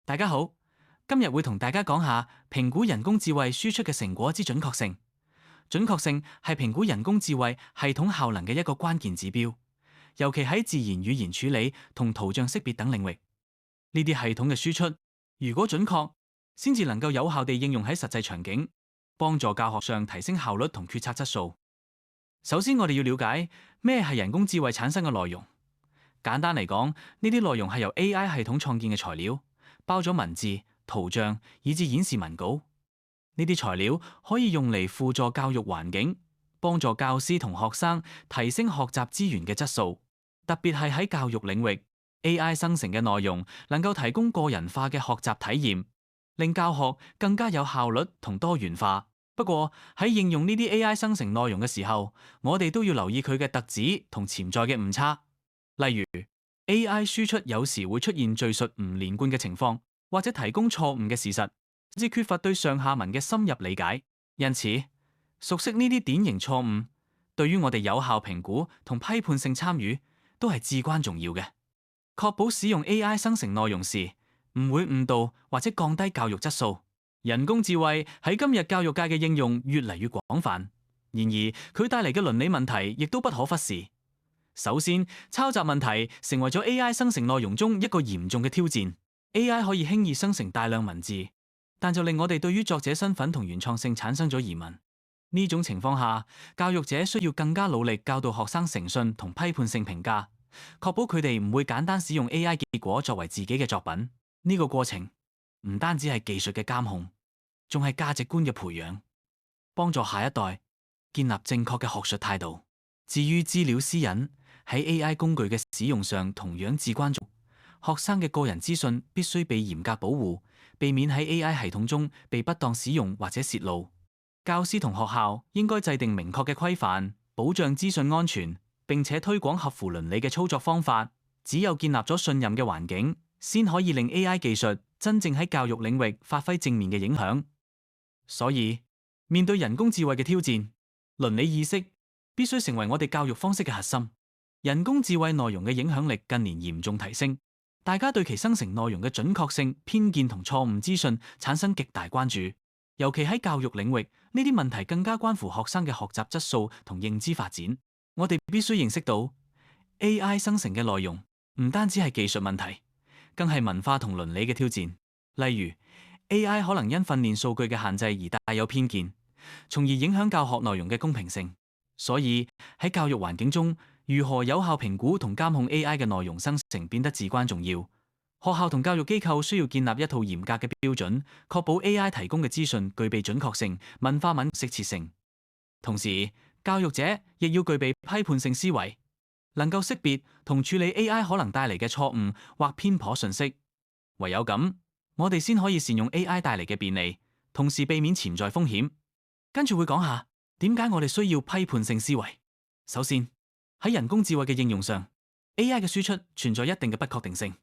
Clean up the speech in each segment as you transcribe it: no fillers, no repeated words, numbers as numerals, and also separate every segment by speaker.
Speaker 1: 大家好，今日會同大家講下評估人工智慧輸出嘅成果之準確性。準確性係評估人工智慧系統效能嘅一個關鍵指標，尤其喺自然語言處理同圖像識別等領域。呢啲系統嘅輸出，如果準確，先至能夠有效地應用喺實際場景，幫助教學上提升效率同決策質素。首先，我哋要了解咩係人工智慧產生嘅內容。簡單嚟講，呢啲內容係由 AI 系統創建嘅材料，包咗文字、圖像，以至演示文稿。呢啲材料可以用嚟輔助教育環境，幫助教師同學生提升學習資源嘅質素。特別係喺教育領域，AI 生成嘅內容能夠提供個人化嘅學習體驗，令教學更加有效率同多元化。不過喺應用呢啲 AI 生成內容嘅時候，我哋都要留意佢嘅特質同潛在嘅誤差。例如 AI 輸出有時會出現敘述唔連貫嘅情況，或者提供錯誤嘅事實，甚至缺乏對上下文嘅深入理解。因此，熟悉呢啲典型錯誤，對於我哋有效評估同批判性參與都係至關重要嘅。確保使用 AI 生成內容時，唔會誤導或者降低教育質素。人工智慧喺今日教育界嘅應用越嚟越廣泛，然而佢帶嚟嘅倫理問題亦都不可忽視。首先，抄襲問題成為咗 AI 生成內容中一個嚴重嘅挑戰。AI 可以輕易生成大量文字，但就令我哋對於作者身份同原創性產生咗疑問。呢種情況下，教育者需要更加努力教導學生誠信同批判性評價，確保佢哋唔會簡單使用 AI 結果作為自己嘅作品。呢個過程唔單止係技術嘅監控，仲係價值觀嘅培養，幫助下一代建立正確嘅學術態度。至於資料私隱，喺 AI 工具嘅使用上同樣至關重要。學生嘅個人資訊必須被嚴格保護，避免喺 AI 系統中被不當使用或者洩露。教師同學校應該制定明確嘅規範，保障資訊安全，並且推廣合乎倫理嘅操作方法。只有建立咗信任嘅環境，先可以令 AI 技術真正喺教育領域發揮正面嘅影響。所以，面對人工智慧嘅挑戰，倫理意識必須成為我哋教育方式嘅核心。人工智慧內容嘅影響力近年嚴重提升，大家對其生成內容嘅準確性、偏見同錯誤資訊產生極大關注。尤其喺教育領域，呢啲問題更加關乎學生嘅學習質素同認知發展。我哋必須認識到 AI 生成嘅內容唔單止係技術問題，更係文化同倫理嘅挑戰。例如 AI 可能因訓練數據嘅限制而帶有偏見，從而影響教學內容嘅公平性。所以喺教育環境中，如何有效評估同監控 AI 嘅內容生成變得至關重要。學校同教育機構需要建立一套嚴格嘅標準，確保 AI 提供嘅資訊具備準確性、文化敏適切性。同時，教育者亦要具備批判性思維，能夠識別同處理 AI 可能帶嚟嘅錯誤或偏頗信息。唯有咁，我哋先可以善用 AI 帶嚟嘅便利，同時避免潛在風險。跟住會講下點解我哋需要批判性思維。首先，喺人工智慧嘅應用上， AI 嘅輸出存在一定嘅不確定性。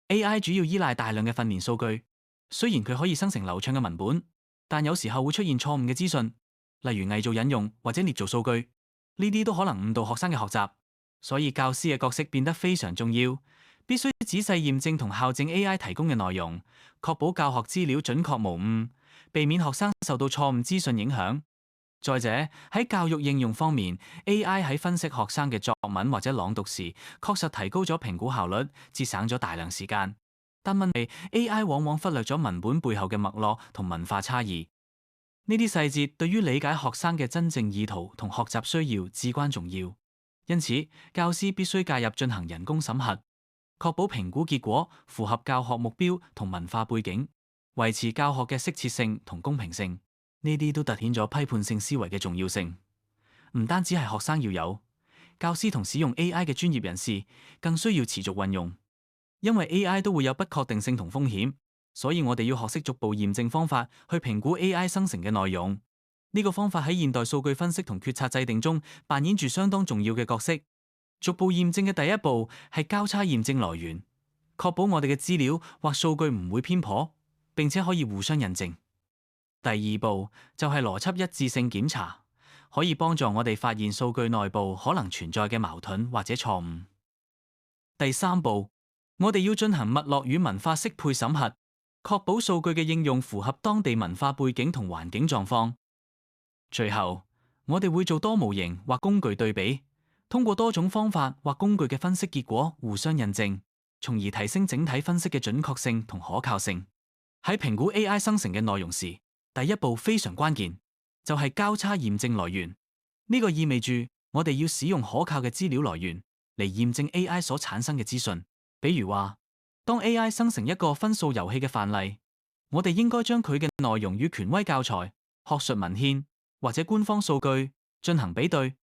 Speaker 1: AI 主要依賴大量嘅訓練數據，雖然佢可以生成流暢嘅文本，但有時候會出現錯誤嘅資訊，例如偽造引用或者捏造數據，呢啲都可能誤導學生嘅學習。所以教師嘅角色變得非常重要，必須仔細驗證同校正 AI 提供嘅內容，確保教學資料準確無誤，避免學生受到錯誤資訊影響。再者，喺教育應用方面， AI 喺分析學生嘅作文或者朗讀時，確實提高咗評估效率，節省咗大量時間。但問題 AI 往往忽略咗文本背後嘅脈絡同文化差異，呢啲細節對於理解學生嘅真正意圖同學習需要至關重要。因此，教師必須介入進行人工審核，確保評估結果符合教學目標同文化背景，維持教學嘅適切性同公平性。呢啲都凸顯咗批判性思維嘅重要性。唔單止係學生要有，教師同使用 AI 嘅專業人士更需要持續運用。因為 AI 都會有不確定性同風險，所以我哋要學識逐步驗證方法去評估 AI 生成嘅內容。呢個方法喺現代數據分析同決策制定中扮演住相當重要嘅角色。逐步驗證嘅第一步係交叉驗證來源，確保我哋嘅資料或數據唔會偏頗，並且可以互相印證。第二步就係邏輯一致性檢查，可以幫助我哋發現數據內部可能存在嘅矛盾或者錯誤。第三步，我哋要進行脈絡與文化適配審核，確保數據嘅應用符合當地文化背景同環境狀況。最後，我哋會做多模型或工具對比，通過多種方法或工具嘅分析結果互相印證，從而提升整體分析嘅準確性同可靠性。喺評估 AI 生成嘅內容時，第一步非常關鍵，就係交叉驗證來源。呢個意味住我哋要使用可靠嘅資料來源嚟驗證 AI 所產生嘅資訊。比如話，當 AI 生成一個分數遊戲嘅範例，我哋應該將佢嘅內容與權威教材、學術文獻或者官方數據進行比對。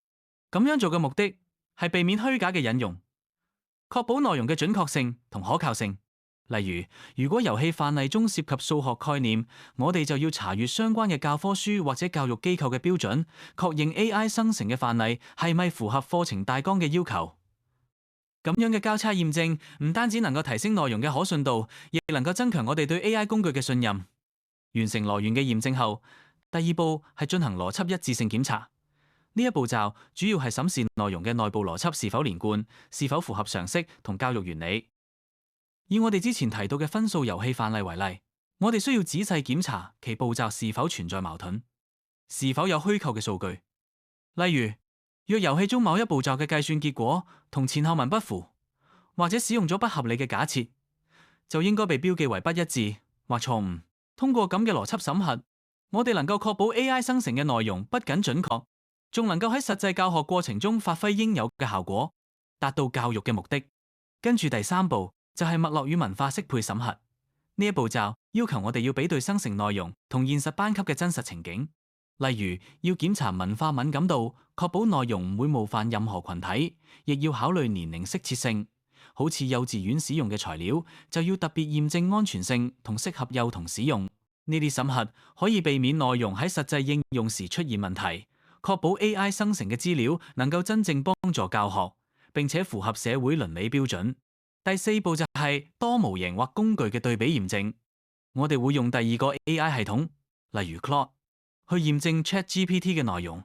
Speaker 1: 咁樣做嘅目的係避免虛假嘅引用，確保內容嘅準確性同可靠性。例如，如果遊戲範例中涉及數學概念，我哋就要查閱相關嘅教科書或者教育機構嘅標準，確認 AI 生成嘅範例係咪符合課程大綱嘅要求。咁樣嘅交叉驗證唔單止能夠提升內容嘅可信度，亦能夠增強我哋對 AI 工具嘅信任。完成來源嘅驗證後，第二步係進行邏輯一致性檢查。呢一步驟主要係審視內容嘅內部邏輯是否連貫，是否符合常識同教育原理。以我哋之前提到嘅分數遊戲範例為例，我哋需要仔細檢查其步驟是否存在矛盾，是否有虛構嘅數據。例如，若遊戲中某一步驟嘅計算結果同前後文不符，或者使用咗不合理嘅假設，就應該被標記為不一致或錯誤。通過咁嘅邏輯審核，我哋能夠確保 AI 生成嘅內容不僅準確，仲能夠喺實際教學過程中發揮應有嘅效果，達到教育嘅目的。跟住第三步就係脈絡與文化適配審核。呢一步驟要求我哋要比對生成內容同現實班級嘅真實情景，例如要檢查文化敏感度，確保內容唔會冒犯任何群體，亦要考慮年齡適切性。好似幼稚園使用嘅材料，就要特別驗證安全性同適合幼童使用。呢啲審核可以避免內容喺實際應用時出現問題，確保 AI 生成嘅資料能夠真正幫助教學，並且符合社會倫理標準。第四步就係多模型或工具嘅對比驗證。我哋會用第二個 AI 系統，例如 Claude，去驗證 ChatGPT 嘅內容。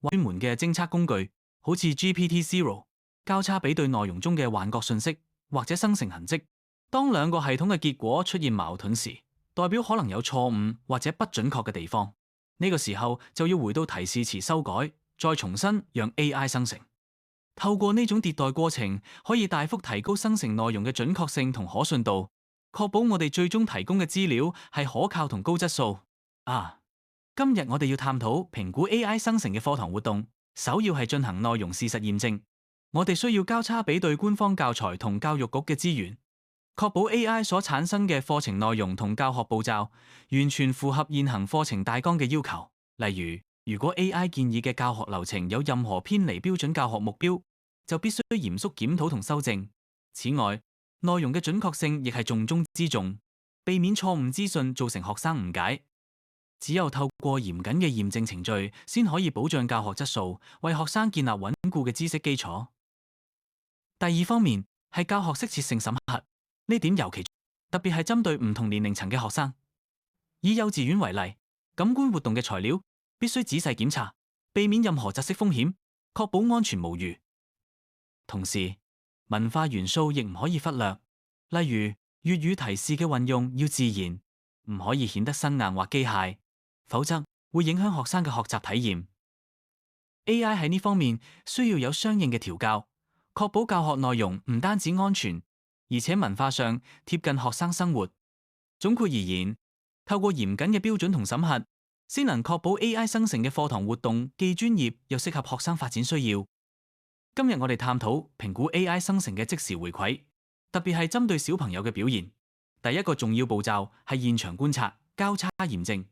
Speaker 1: 專門嘅偵測工具，好似 GPT-0，交叉比對內容中嘅幻覺信息或者生成痕跡。當兩個系統嘅結果出現矛盾時，代表可能有錯誤或者不準確嘅地方。呢個時候就要回到提示詞修改，再重新讓 AI 生成。透過呢種迭代過程，可以大幅提高生成內容嘅準確性同可信度，確保我哋最終提供嘅資料係可靠同高質素。今日我哋要探討評估 AI 生成嘅課堂活動，首要係進行內容事實驗證。我哋需要交叉比對官方教材同教育局嘅資源，確保 AI 所產生嘅課程內容同教學步驟完全符合現行課程大綱嘅要求。例如果 AI 建議嘅教學流程有任何偏離標準教學目標，就必須嚴肅檢討同修正。此外，內容嘅準確性亦係重中之重，避免錯誤資訊造成學生誤解。只有透過嚴謹嘅驗證程序，先可以保障教學質素，為學生建立穩固嘅知識基礎。第二方面係教學適切性審核，呢點尤其特別係針對唔同年齡層嘅學生。以幼稚園為例，感官活動嘅材料必須仔細檢查，避免任何窒息風險，確保安全無虞。同時，文化元素亦唔可以忽略，例如粵語提示嘅運用要自然，唔可以顯得生硬或機械，否則會影響學生嘅學習體驗。AI 喺呢方面需要有相應嘅調教，確保教學內容唔單止安全，而且文化上貼近學生生活。總括而言，透過嚴謹嘅標準同審核，先能確保 AI 生成嘅課堂活動既專業又適合學生發展需要。今日我哋探討評估 AI 生成嘅即時回饋，特別係針對小朋友嘅表現。第一個重要步驟係現場觀察、交叉驗證。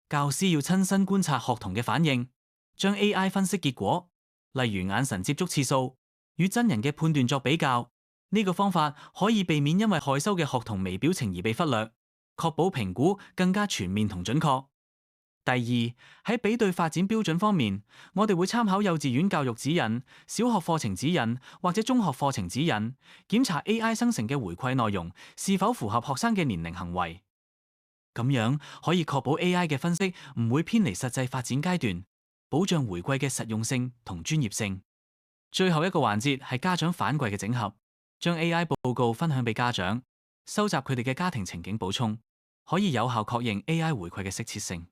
Speaker 1: 教師要親身觀察學童嘅反應，將 AI 分析結果，例如眼神接觸次數，與真人嘅判斷作比較。呢個方法可以避免因為害羞嘅學童微表情而被忽略，確保評估更加全面同準確。第二，喺比對發展標準方面，我哋會參考幼稚園教育指引、小學課程指引或者中學課程指引，檢查 AI 生成嘅回饋內容是否符合學生嘅年齡行為。咁樣可以確保 AI 嘅分析唔會偏離實際發展階段，保障回饋嘅實用性同專業性。最後一個環節係家長反饋嘅整合。將 AI 報告分享俾家長，收集佢哋嘅家庭情景補充，可以有效確認 AI 回饋嘅適切性。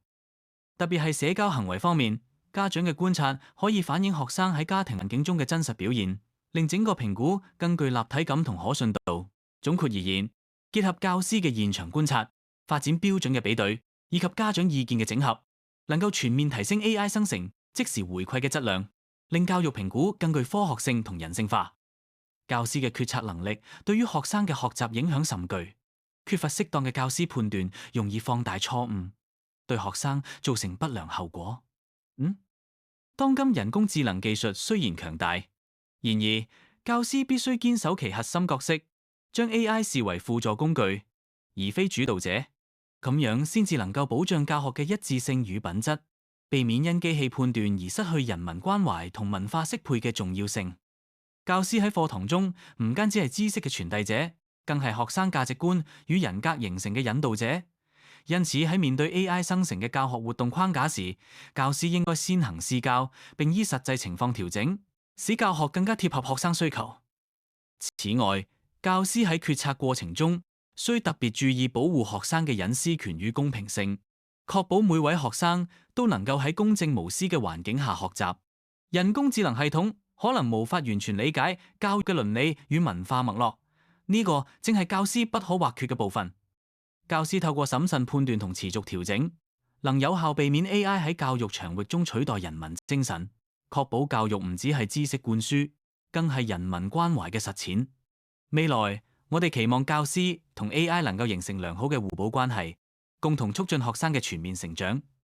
Speaker 1: 特別係社交行為方面，家長嘅觀察可以反映學生喺家庭環境中嘅真實表現，令整個評估更具立體感同可信度。總括而言，結合教師嘅現場觀察、發展標準嘅比對，以及家長意見嘅整合，能夠全面提升 AI 生成即時回饋嘅質量，令教育評估更具科學性同人性化。教師嘅決策能力對於學生嘅學習影響甚巨，缺乏適當嘅教師判斷，容易放大錯誤，對學生造成不良後果。當今人工智能技術雖然強大，然而教師必須堅守其核心角色，將 AI 視為輔助工具，而非主導者，咁樣先至能夠保障教學嘅一致性與品質，避免因機器判斷而失去人文關懷同文化適配嘅重要性。教師喺課堂中唔單止係知識嘅傳遞者，更係學生價值觀與人格形成嘅引導者。因此喺面對 AI 生成嘅教學活動框架時，教師應該先行試教，並依實際情況調整，使教學更加貼合學生需求。此外，教師喺決策過程中需特別注意保護學生嘅隱私權與公平性，確保每位學生都能夠喺公正無私嘅環境下學習。人工智能系統可能無法完全理解教育嘅倫理與文化脈絡，呢個正係教師不可或缺嘅部分。教師透過審慎判斷同持續調整，能有效避免 AI 喺教育場域中取代人文精神，確保教育唔只係知識灌輸，更係人文關懷嘅實踐。未來，我哋期望教師同 AI 能夠形成良好嘅互補關係，共同促進學生嘅全面成長。